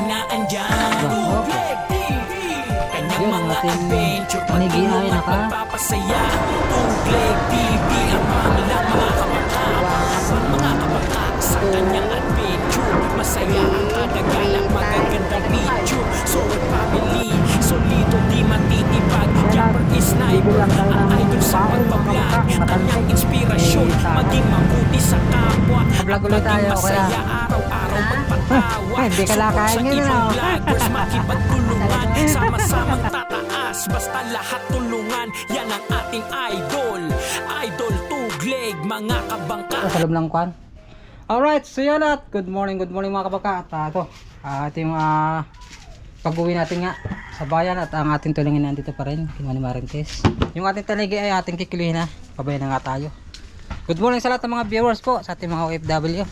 na andyan. Tugleg TV, kanyang mga adventure, panigihai na ka. magpapasaya. Tugleg TV, ang mga kabangka, mga kabangka sa kanyang adventure. Masaya ang kadagalak, magagandang picture. Solid family, solido di matitibag. Japper is sniper, ang idol sa pagbablog. Kanyang inspirasyon, maging mabuti sa kapwa. Vlog ulit tayo, Masaya kaya. araw-araw magpatawa. Hindi ka Support lakain sa yun, ibang no? vloggers, makipagtulungan. Sama-samang tataas, basta lahat tulungan. Yan ang ating idol. Idol Tugleg, mga kabangka. Sa loob ng kwan. Alright, so yun at good morning mga kabaka. At ito yung pag-uwi natin nga sa bayan at ang ating tulungin nandito pa rin, Kinwani Marintes. Yung ating taligi ay ating kikiluhin na. Pabayan na nga tayo. Good morning sa lahat ng mga viewers po, sa ating mga OFW.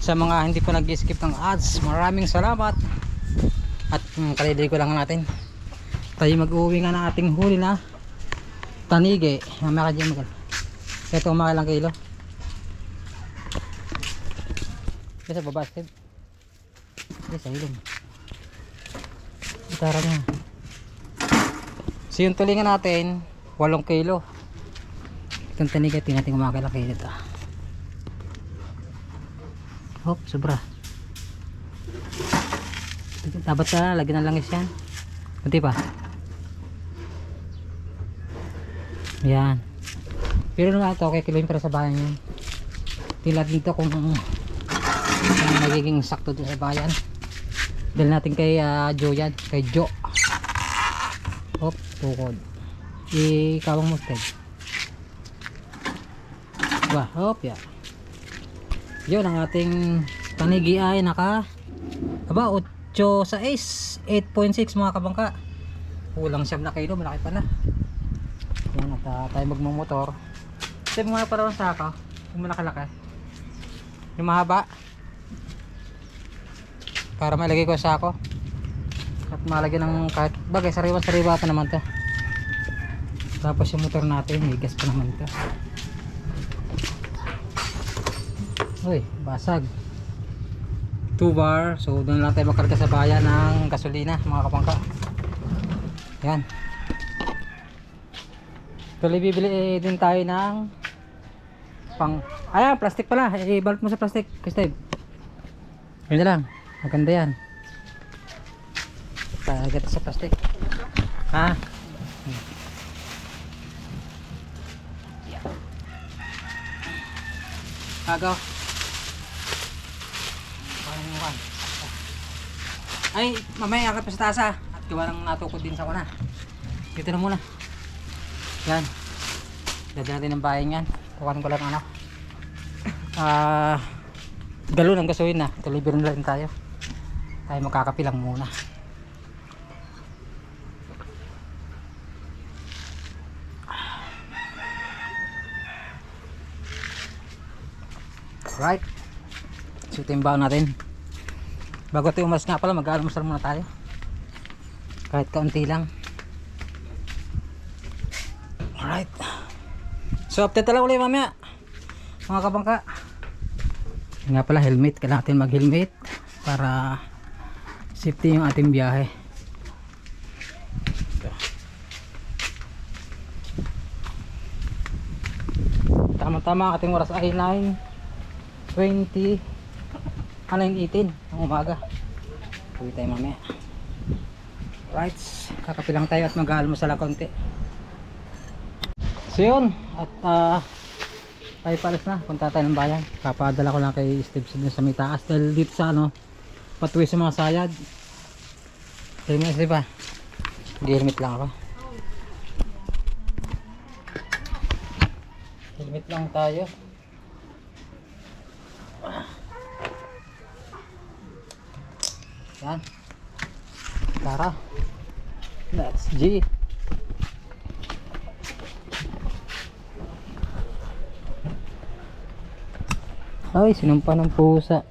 Sa mga hindi pa nag-skip ng ads, maraming salamat. At kalili ko lang natin. Tayo mag-uwi nga ng ating huli na tanigi. Mamaya ka dyan magal. Ito mga ilang kilo. Sa baba, Steve. Sa ilong. Itara niya. So yung tulingan natin 8 kilo. Itong taniga tinating umakailang kilo ito. Hop, sobra. Dapat na lagyan ng langis yan. Kunti pa. Yan. Pero naman ito okay kiloin para sa bayan yan. Tila dito kung magiging sakto doon sa bayan. Dahil natin kay Joe yan, kay Joe. Hop, tukod. Ikawang mo, Ted. Diba, hop, ya. Yun ang ating tanigi ay naka aba, 8 sa 8.6 mga kabangka. Kulang 7 na kilo, malaki pala. Yan, at tayo magmumotor. Ito mga parang saka, yung malaki-laki. Yung mahaba. Para malagay ko sa sako at malagyan ng kahit bagay, sariwa-sariwa pa naman to. Tapos yung motor natin may gas pa naman to. Uy, basag 2 bar. So doon lang tayo makarga sa bayan ng gasolina mga kapangka. Yan, tuloy bibili din tayo ng pang plastic pala. Ibalot mo sa plastic kasi yun na lang. Maganda yan. Lagyan sa plastic. Ha? Agaw. Ay, mamaya akit pa sa tasa. At gawa nang natukod din sa kuna. Dito na muna. Yan. Lagyan natin ng bayan yan. Kukunin ko lang ano. Galon ang gasolina na. Deliver na lang tayo. Tayo magkakapilang muna. Right. So ito yung baon natin. Bago ito umalis nga pala, mag-almusal muna tayo. Kahit kaunti lang. Alright. So update lang ulit mamaya mga kabangka. Nga pala, helmet. Kailangan natin mag-helmet para safety yung ating biyahe. Tama-tama ang ating oras ay 9:20 9:18 ng umaga. Uwi tayo mamaya. Right, kakapilang tayo at mag-aalmusal lang konti. So yun, at tayo palis na, punta tayo ng bayan. Papadala ko lang kay Steve sa may taas dahil dito sa patuwi sa mga sayad. Tayo mo Steve pa. Helmet lang ako. Helmet lang tayo. Yan. Tara. Let's G. Ay, sinumpa ng pusa.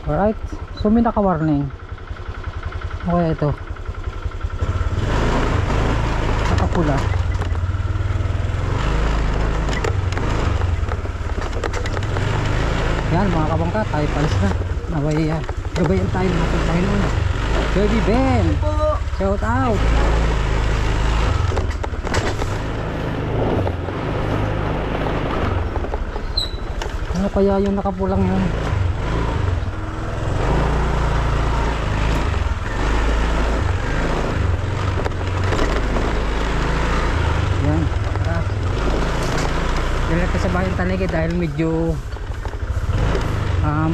Alright, so may naka-warning. Okay, ito. Nakapula. Yan mga kabangka, tayo palis na. Naway, gabayan tayo ng ating Panginoon. Baby Ben, shout out. Ano kaya yung nakapulang yun? Yan, tara. Dala ka sa bayan Tanigi dahil medyo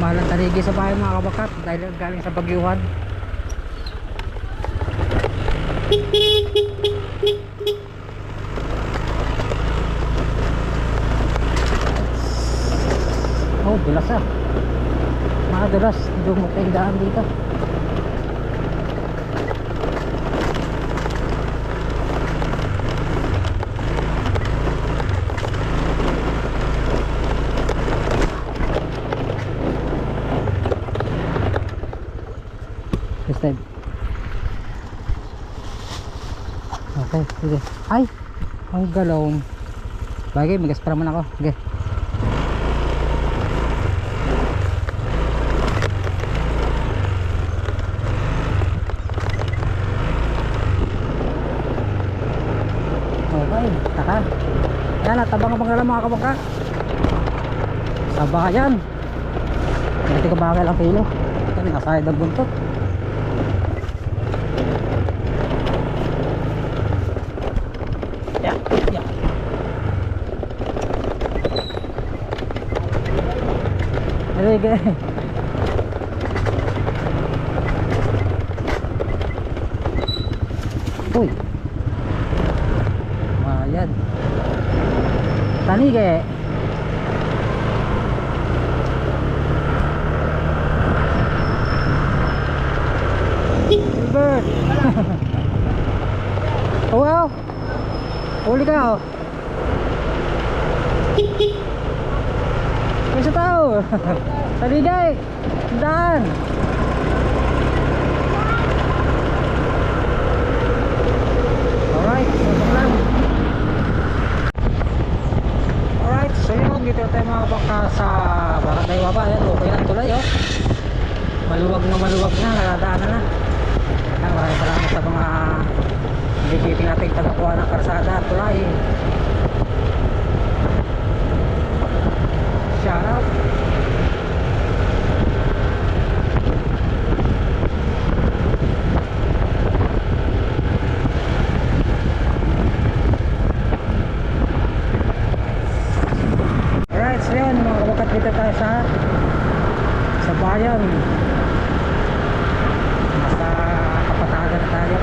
mahal ang Tanigi sa bayan mga kabakat dahil galing sa bagyuhan. Oh, dulas ah. Mga dulas, dumot yung daan dito. This time. Okay, sige. Ay! Ang galong. Bagay, magaspara man ako. Okay. Okay, taka. Yan, tabang-abang na lang mga kabangka. Sabah yan. Hindi ka bakal ang kilo. Ito, nakasayad ang buntot. Yeah, yeah. Sige. Uy. Ayan. Tanige. Bird. Oh wow. Huli ka oh. May sa tao. Taligay. Daan. Alright, sabak lang. Alright, so yun, dito tayo mga baka sa Barangay Waba. Ayan, okay na tulay oh. Maluwag na, nakadaanan na. Ayan, maraming salamat sa mga bibiting nating tagakuha ng karsada at tulay. Shout out. Alright, so yun mga kabakat, dito tayo sa bayan. Nasa kapatagan tayo.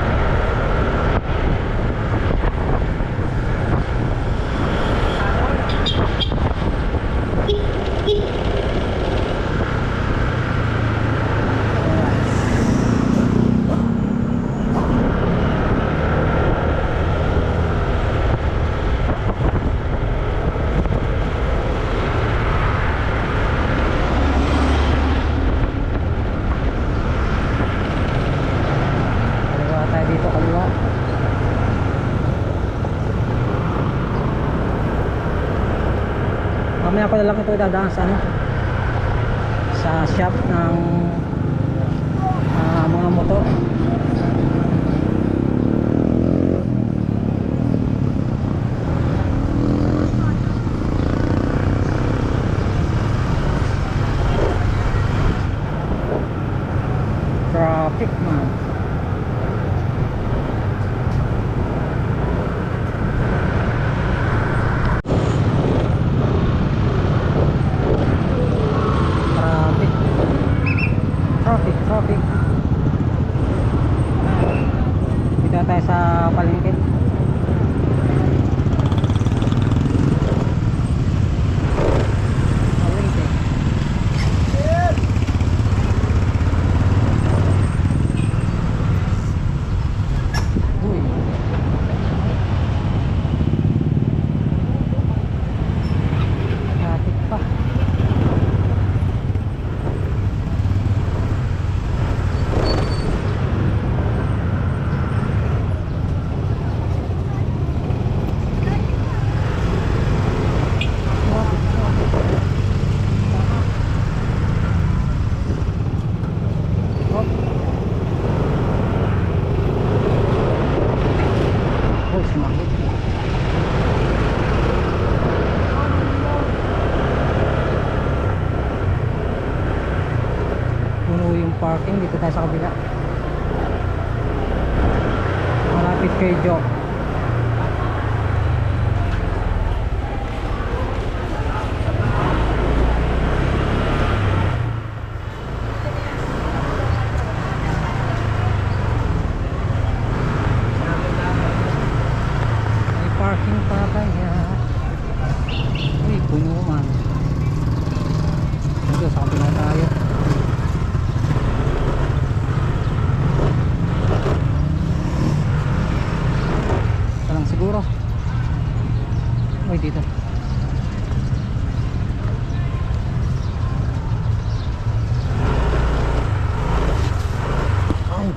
Mamaya ko na lang ito dadaan sa sa shop ng mga motor. Traffic man. Traffic. parking. Dito tayo sa kabila. Malapit kay Joe. May parking pa kaya? Uy, puno man. Dito sa kabila tayo. Ito lang siguro. Uy, dito. Ay.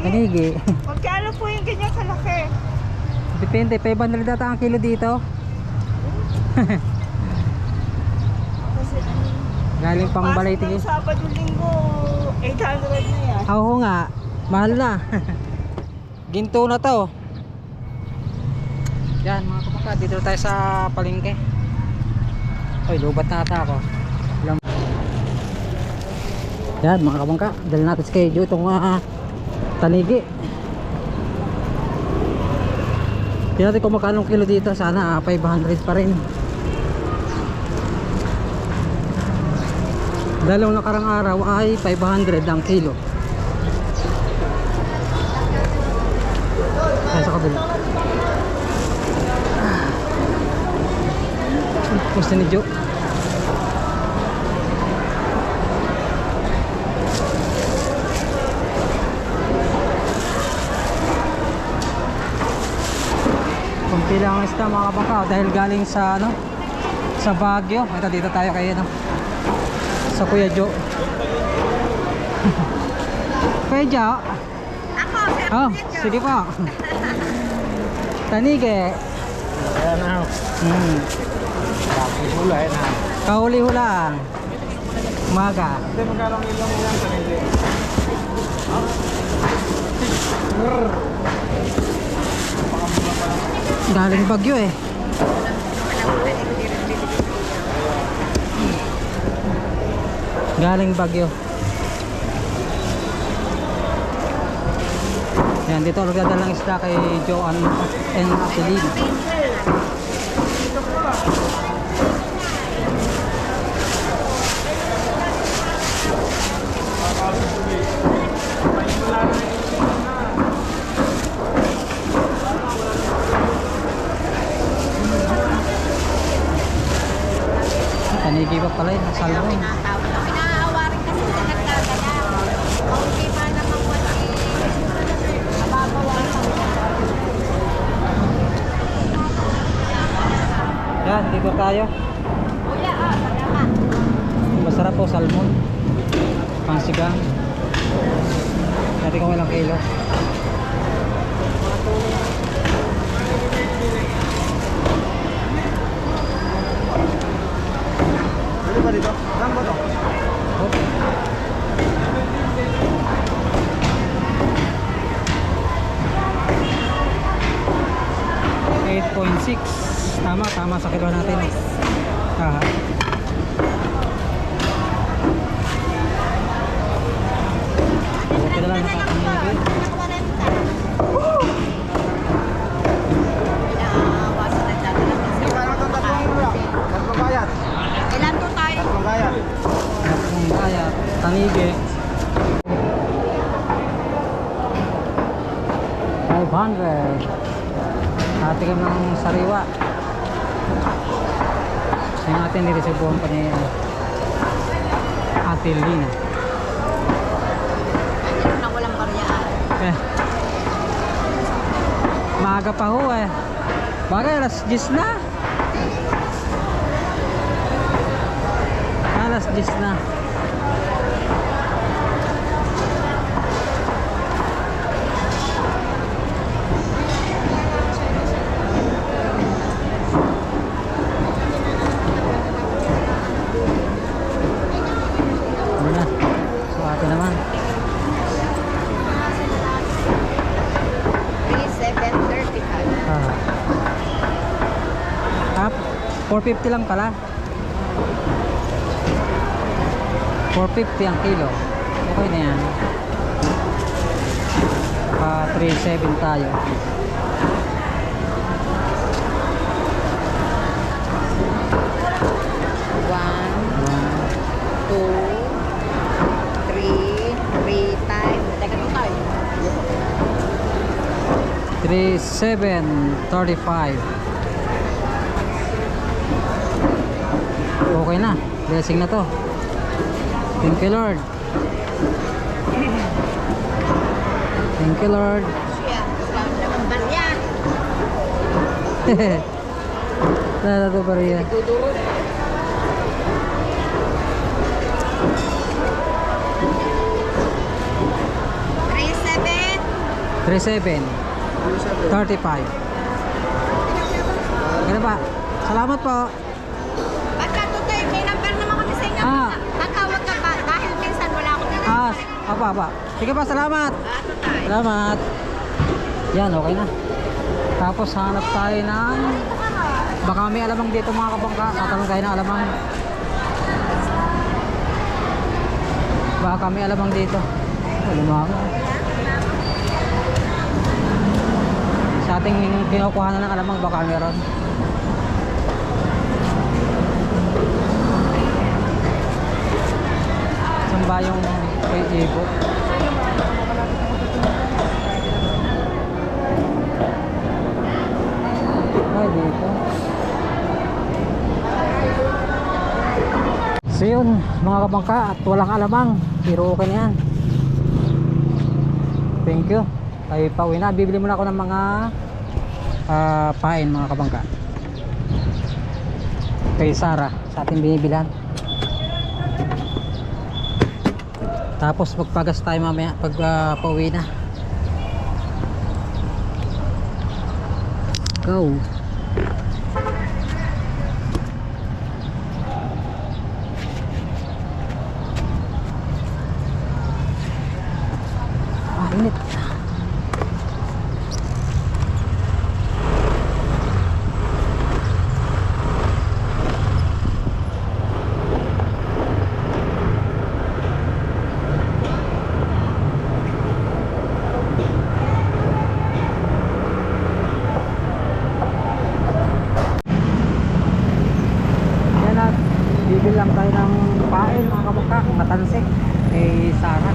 Kanigi. Magkano po yung ganyan kalaki? Depende, 500 data ang kilo dito. Kasi Galing pang balay pasok tingin. ng Sabado Linggo, 800 na yan. Oo nga, mahal na. Ginto na to. Yan mga kapaka, dito tayo sa palengke. Oy, lubat na ata ako. Yan mga kapangka, dala natin sa kayo itong tanigi. Tingnan natin kung magkano kilo dito. Sana 500 pa rin. Dalawang nakarang araw ay 500 ang kilo. Tayo sa kabila. Gusto ni Joe. Kunti lang ang isda mga kapangka dahil galing sa sa Baguio. Ito dito tayo kay sa Kuya Joe. Kuya Joe. Ako, sir. Oh, sige po. Tanige. Ayan na. Hula na. Kahuli-hula. Umaga. Hindi, magkano ang ilang mo yan sa nili? Galing Bagyo eh. Galing Bagyo. Yan, dito nagdadalang isda kay Joanne and Acelina. Tanigi pa pala yun, salmon. Pinaawarin kasi sa nagkagala. Okay pa naman po Yan, dito tayo. Kuya, salamat. Masarap po, salmon. Pangsigang. Natin kung ilang kilo. Pwede ba dito? Saan ba to? Okay. $8.6. Tama sa kilo natin. Ah. Buti na lang nakakamigil. Magkano itong tatlong hula? Tatlong bayat. Ilan to tayo? Tatlong bayat. Kung kaya, tanigi. 500. Natigam ng sariwa. Yung natin niresibuhan pa ni Ate Lina. Na walang baryaan. Maaga pa ho eh. Bagay, alas 10 na. Alas 10 na. Ano na? So ate naman. 450 lang pala. 450 ang kilo. Okay na yan. 3.7 tayo. One, two, three times. Teka nung tayo. 3.735. Okay na. Blessing na to. Thank you, Lord. Thank you, Lord. Siya, saan naman ba yan? Lala to pa rin. Dudurot. Three, seven. 3.7 35. Ganun ba? Salamat po. Basta tutoy, may number naman kami sa inyo. Ah. Tatawag ka ba? Dahil minsan wala akong Apa. Sige pa, salamat. Tutoy. Salamat. Yan, okay na. Tapos hanap tayo ng baka may alamang dito mga kabangka. Tatanong tayo ng alamang. Baka may alamang dito. Alamang. Sa ating kinukuha na ng alamang baka meron. Saan ba yung kay Ibo? Ay, dito. So yun, mga kabangka, at walang alamang, pero okay na yan. Thank you. Tayo pauwi na. Bibili muna ako ng mga pain, mga kabangka, kay Sarah sa ating binibilan. Tapos magpagas tayo mamaya pag pauwi na. Go. Init. Yan at bibili lang tayo ng pain mga kamukha, matansik kay Sarah.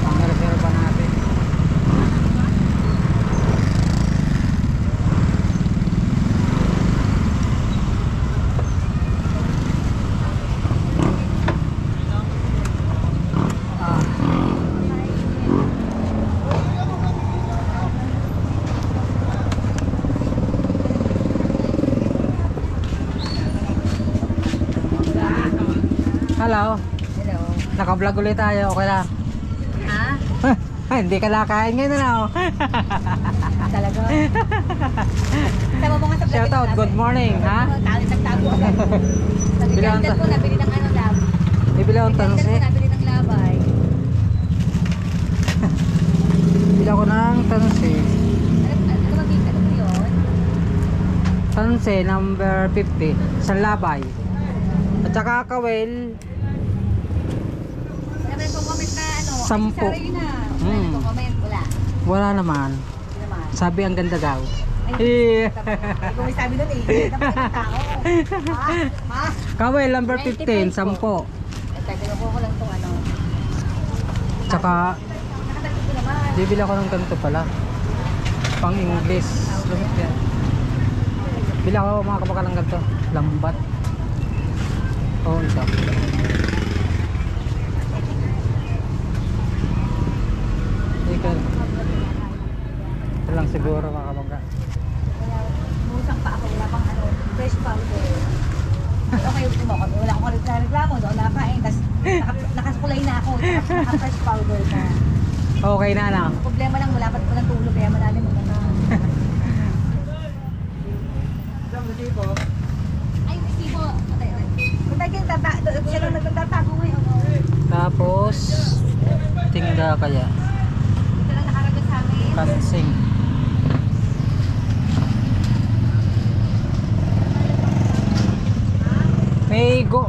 Pang-reserva natin. Hello. Hello. Naka-vlog ulit tayo, okay lang. Ha? Hindi ka nakain ngayon na. Talaga? Sama mo nga sa Shout out, good morning, ha? Tawag-tagtago agad. Bilang Nag-gandal ko, nabili ng ano lab. Bibili akong Nag-gandal ko, tansik. nabili ng labay. Bibili ako ng tansik. Ano mabili? Ano ba yun? Tansik number 50, sa labay. At saka kawel, Wala ba yung comment na ano? Sampo. Ay, sorry na. Wala Hmm. yung comment. Wala. wala naman. Hindi naman. Sabi ang ganda daw. Ay, kung may sabi doon eh. Dapat ng tao. Ha? Ha? Kawel number 15, 10. Teka, ko lang itong ano. Tsaka Nakatalit ko naman. bibili ako ng ganito pala. Pang English. Lumit yan. Bili ako mga kapakalang ganito. Lambat. Oh, ito. Ito lang siguro mga kapaka. Musang pa ako. Wala pang ano. Fresh powder. Okay, mo kami. Wala akong reklamo. Doon nakain. Tapos nakakulay na ako. Tapos naka-fresh powder na. Okay na lang. Problema lang, wala pa ng tulog. Kaya malalim mo na. Ay, resibo. Kung tayo siya lang nagtatago ngayon. Tapos tinda kaya. Ito lang Tansing.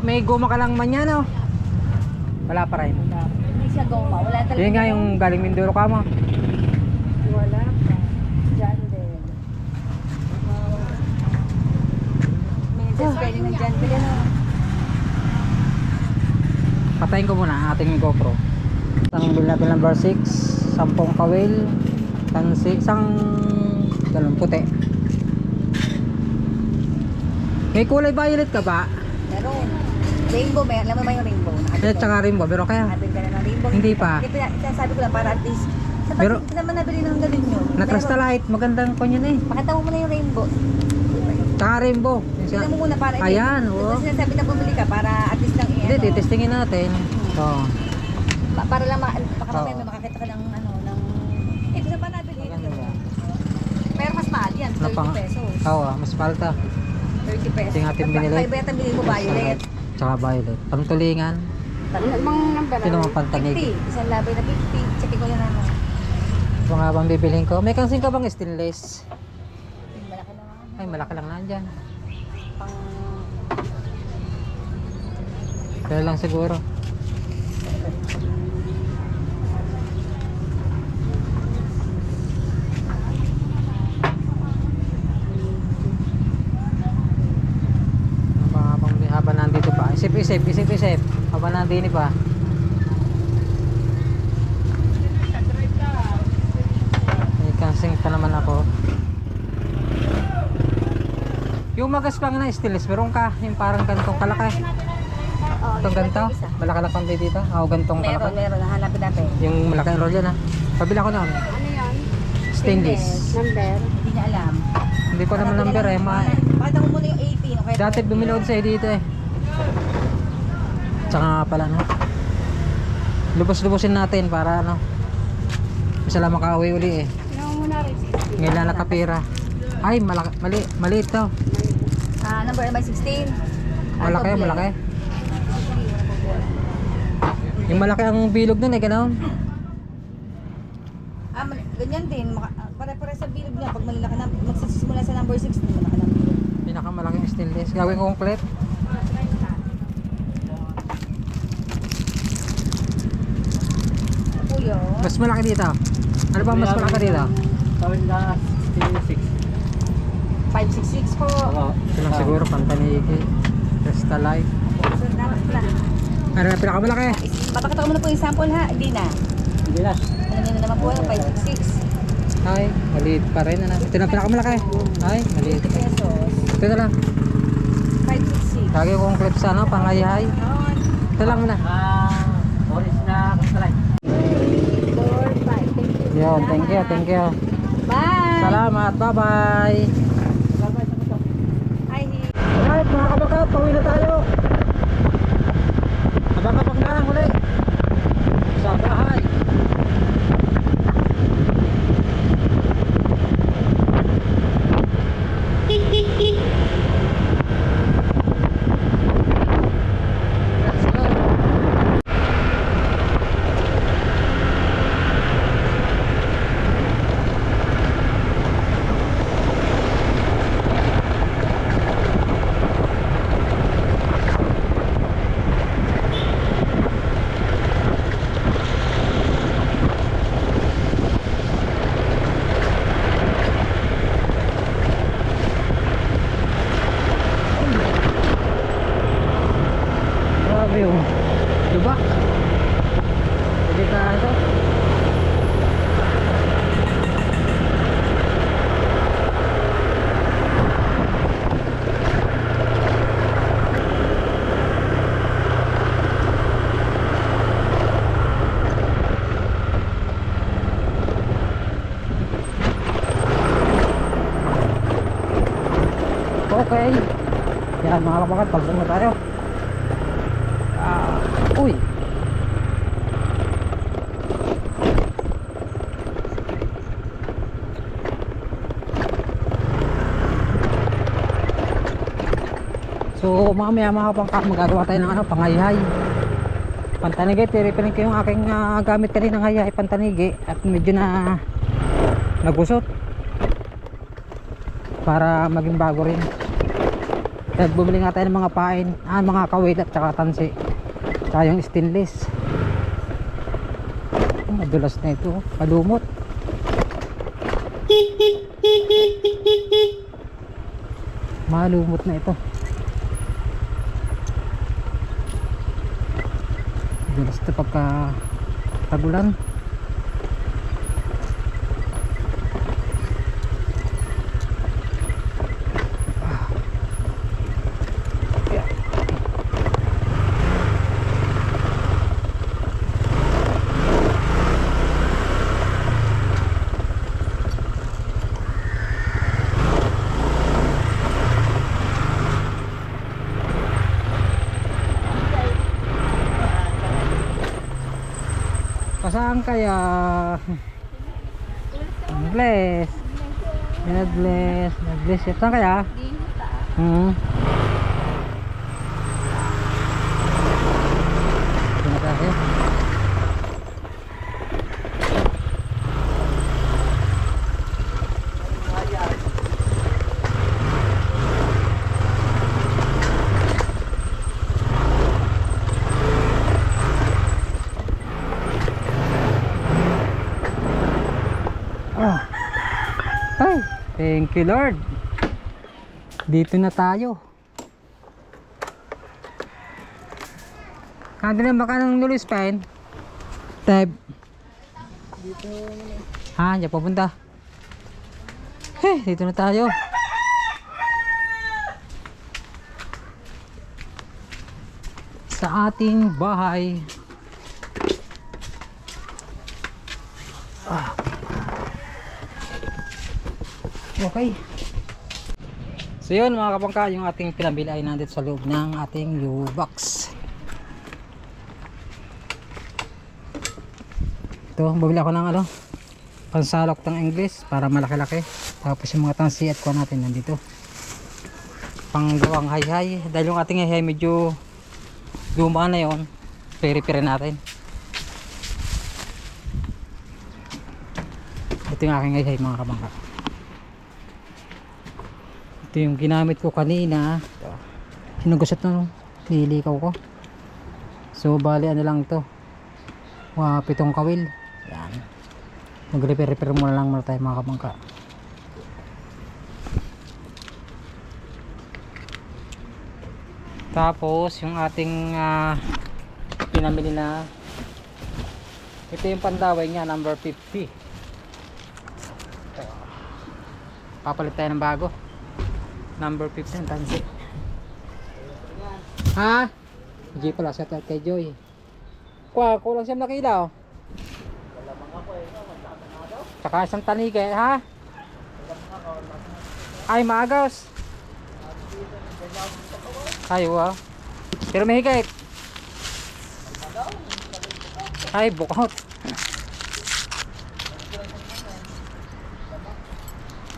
May goma ka lang man yan, oh. Wala pa rin. Hindi siya goma. Wala talaga. Yun nga yung galing Mindoro ka mo. Wala pa. Diyan din. Minsan spelling ng dyan din, ano. Patayin ko muna ang ating GoPro. Ang bill natin number 6, 10 kawil, tansi, isang galon puti. May kulay violet ka ba? Meron. Rainbow, alam mo ba yung rainbow? Eh, tsaka rainbow, pero kaya Natin ka na ng rainbow. Hindi pa. Sabi ko lang para at least. Sa Pero- pag naman nabili ng galing nyo. na crystalite, magandang kanyan eh. Pakita mo muna yung rainbow. Tsaka rainbow. Yung Tignan mo muna para. Ayan, Ito oo. sinasabi na bumili ka para at least lang Hindi, titestingin natin. So, Para lang baka Oo. mamaya may makakita ka ng ano, ng... Ito sa pa nabili ito. Maganda yan. Pero mas mahal yan, 30 pesos. Oo, mas palta. 30 pesos. Ito yung ating binili. Kaya beta binili mo violet. Tsaka violet. Pangtulingan. Mga number. Sino mang pantanig? 50. Isang labay na 50. Check ko yan ano. Ito nga bang bibilhin ko. May kansing ka bang stainless? Malaki naman. Ay, malaki lang nandyan. Pang... Kaya lang siguro. Habang nandito pa. Isip. Habang nandito pa. May kansing pa naman ako. Yung magaspang na stainless, meron ka. Yung parang gantong kalaki. Itong ganito. Malaki lang pang dito. Gantong kalaki. Meron. Hanapin natin. Yung malaki ang roll yan ha. Pabila ko noon. Ano yan? Stainless. Number? Hindi niya alam. Hindi ko naman number eh. Pakita mo muna yung 18. Okay? Dati bumili ako sa'yo dito eh. Tsaka nga pala no. Lubos-lubosin natin para ano. Isa lang makauwi uli eh. Ano muna rin? Ngayon lang nakapira. Ay, maliit to. Number by 16. Malaki, malaki. Yung malaki ang bilog nun eh, ganoon. Ganyan din. Pare-pare sa bilog niya. Pag malaki na, magsisimula sa number 16, malaki na bilog. Pinakamalaking stainless. Gawin kong clip. Kuya. Mas malaki dito. Ano ba mas malaki dito? Tawin na 66. 566 po. Ito lang siguro, pantanigi. Crystalite. So, Ano na pinakamalaki? Papakita ko muna po yung sample ha. Hindi na. Hindi na. Alam niyo na naman po, 566. Ay, maliit pa rin. Ano? Ito na pinakamalaki. Ay, maliit. 50 pesos. Ito na lang. 566. Lagi kong clip sa ano, pangayay. Ito lang muna. Orange na crystalite. 4, 5. Yun, thank you. Bye! Salamat, bye-bye. Hi, Alright, mga kabakat, pauwi na tayo. Abang-abang na lang ulit. Sa bahay. Let's go. Grabe yung lubak. Hindi ka ito. Okay. Yan mga kabakat, pagbong na tayo. Uy. So mamaya mga kapangkat, magagawa tayo ng ano, pangayhay. Pantanigi, tiripirin ko yung aking gamit kanina ng hayhay, pantanigi. At medyo na nagusot para maging bago rin. Kaya bumili nga tayo ng mga pain, mga kawit at saka tansi, tsaka yung stainless. Madulas na ito, palumot. Malumot na ito. Madulas ito pagka tagulan. Saan kaya? God bless. God bless. God bless. Saan kaya? Saan tayo? Ay, thank you Lord. Dito na tayo. Kanda na baka ng Lulis Pine. Tab. Dito. Diyan papunta. Dito na tayo. Sa ating bahay. Okay. So yun mga kapangka, yung ating pinabili ay nandito sa loob ng ating U-Box. Ito, bumili ako ng pansalok ng English para malaki-laki. Tapos yung mga tansi at kuha natin nandito. Panggawang hay-hay. Dahil yung ating hay-hay medyo luma na yun, peri-peri natin. Ito yung aking hay-hay mga kapangka. Ito yung ginamit ko kanina. Sinugusot na nilikaw ko. So bali ano lang ito, 7 kawil. Yan. Mag-repair muna lang tayo mga kapangka. Tapos yung ating pinamili na, ito yung pandaway niya, number 50. Papalit tayo ng bago, number 15 tansi. G pala, set out kay Joy. Kulang siyang nakilaw. Tsaka isang tanigay, ay maagos. Ay wow. Pero may higit. Ay bukot.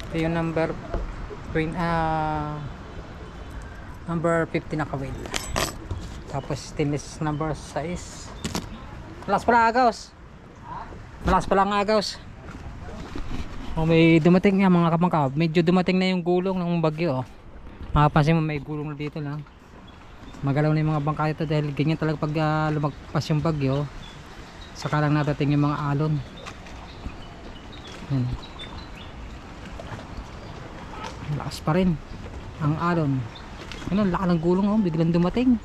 Ito yung number 50 na kawil. Tapos stainless number 6. Malas pala agaws. Malas pala ang agaws. May dumating nga mga kapangka. Medyo dumating na yung gulong ng bagyo. Makapansin mo may gulong na dito lang. Magalaw na yung mga bangka ito dahil ganyan talaga pag lumagpas yung bagyo. Saka lang natating yung mga alon. Yan. Lakas pa rin ang alon. Ano, laka ng gulong biglang dumating.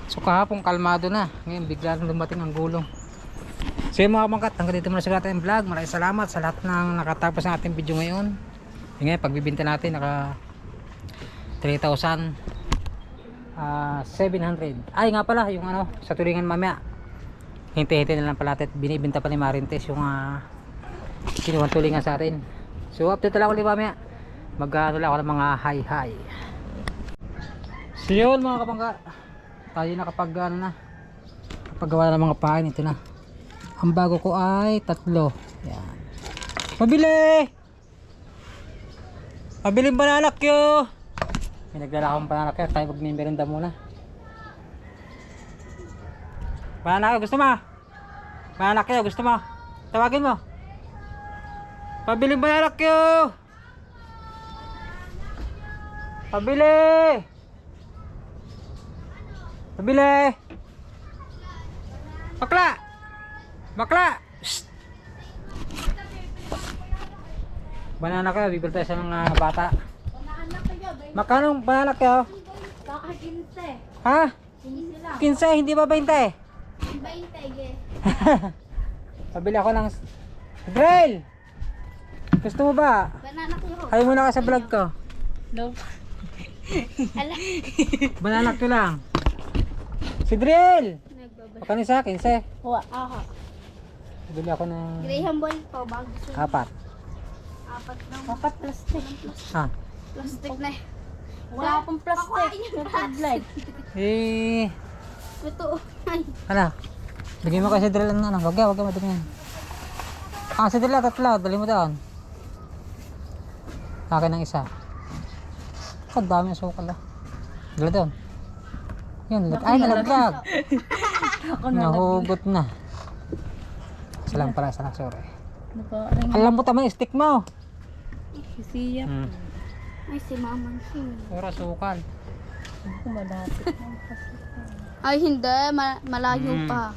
So kahapon kalmado na, ngayon biglang dumating ang gulong. So yung mga bangkat, hanggang dito muna sa ating vlog. Maraming salamat sa lahat ng nakatapos ng ating video ngayon. Ngayon pagbibinta natin naka 3,700. Ay nga pala yung sa tulingan mamaya, hintay-hintay na lang pala natin. Binibinta pa ni Marintes yung kinuwang tulingan sa atin. So update lang ulit mamaya. Mag-ano lang ako ng mga hi-hi. So yun mga kapangka, tayo nakapag kapagawa ng mga pain. Ito na ang bago ko ay 3. Yan. Pabili! Pabiling bananak yo! May nagdala akong bananak yun. Tayo magmimerinda muna. Bananak yo, gusto mo? Bananak yo, gusto mo? Tawagin mo. Pabili banana Q. Pabili. Pabili. Bakla. Bakla. Shh. Banana Q, bibili tayo sa mga bata. Magkano banana Q? Baka 15. Ha? Hindi sila. 15, hindi ba 20? 20 eh. Pabili ako ng grill. Gusto mo ba? Banana ko. Hay muna ka sa vlog ko. No. Ala. Banana ko lang. Si Drill. Nagbabalik. Magkano sa akin? Huwa. Aha. Bili ako ng Graham ball po. Bago siya. 4. Apat lang. Apat plastic. Ha? Plastic na eh. Wala akong plastic. Blood. Eh, Ito. Ay. ano? Bigyan mo kasi si Drill ng ano. Wag ka madumi yan. Ah, si Drill tatlo. Dali mo doon. Akin ng isa. Ang dami ng sukal ah. Dali doon. Yun, ay nalaglag. Nahugot na. Salang pala, sorry. Alam mo tama yung stick mo. Siya. Hmm. Ay, si Maman siya. Pura sukal. Ay, hindi. Malayo pa.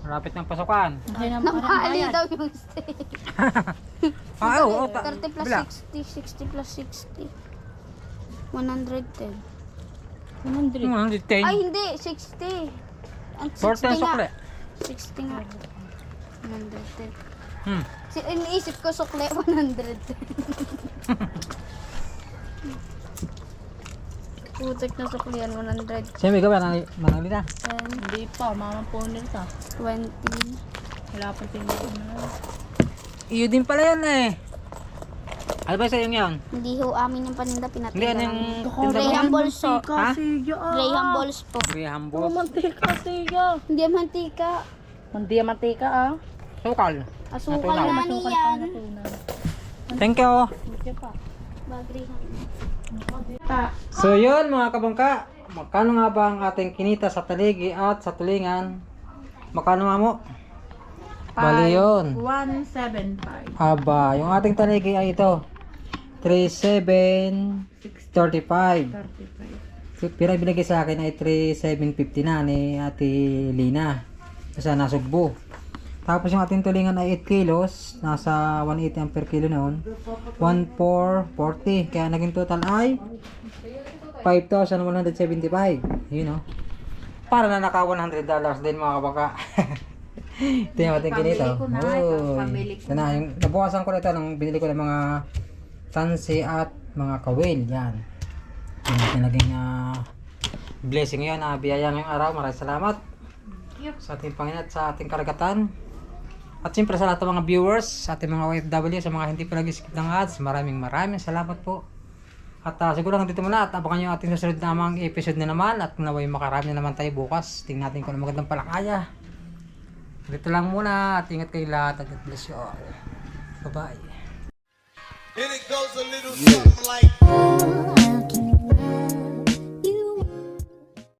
Malapit ng pasukan. Namahali daw yung steak. Ah, oo. 30 plus Bila. 60. 60 plus 60. 110. 110. Ay, hindi. 60. Ang 14 60 sukle. nga. 60 nga. 110. Hmm. Iniisip ko sukle 110. Putik na sukle yan 100. Siyempre ka ba? Manali na. Hindi pa, mama po nila. 20. Wala pa tingin na. Iyo din pala yan eh. Ano ba sa yung yan? Hindi ho amin yung paninda Hindi, pinatinda ano yung namin. tinda mo? Graham balls po. Ha? Graham balls po. Graham balls. Mantika, siya. Hindi mantika. Hindi mantika ah. Sukal. Asukal Natunaw. na niyan. Thank you. Graham. So yun mga kabangka. Magkano nga ba ang ating kinita sa taligi at sa tulingan? Magkano nga mo? Bali yun. 175. Aba, yung ating taligi ay ito. 3,735. 35. So, pira binigay sa akin ay 3,750 na ni Ate Lina. Kasi nasugbo. Tapos yung ating tulingan ay 8 kilos. Nasa 180 ang per kilo noon. 1,440. Kaya naging total ay 5,175. Yun o. Para na naka $100 din mga kabaka. Ito yung ating kinito. Ito na. Yung, nabukasan ko na ito nung binili ko ng mga tansi at mga kawil. Yan. Yung ating naging blessing yun. Biyaya ngayong araw. Maraming salamat sa ating Panginoon at sa ating karagatan. At siyempre sa lahat ng mga viewers, sa ating mga OFW, sa mga hindi pa nag-skip ng ads, maraming salamat po. At siguro hanggang dito muna at abangan nyo ating susunod namang episode na naman at naway makarami na naman tayo bukas. Tingnan natin kung ano magandang palakaya. Dito lang muna at ingat kayo lahat at God bless you all. Bye bye. And it goes a little something like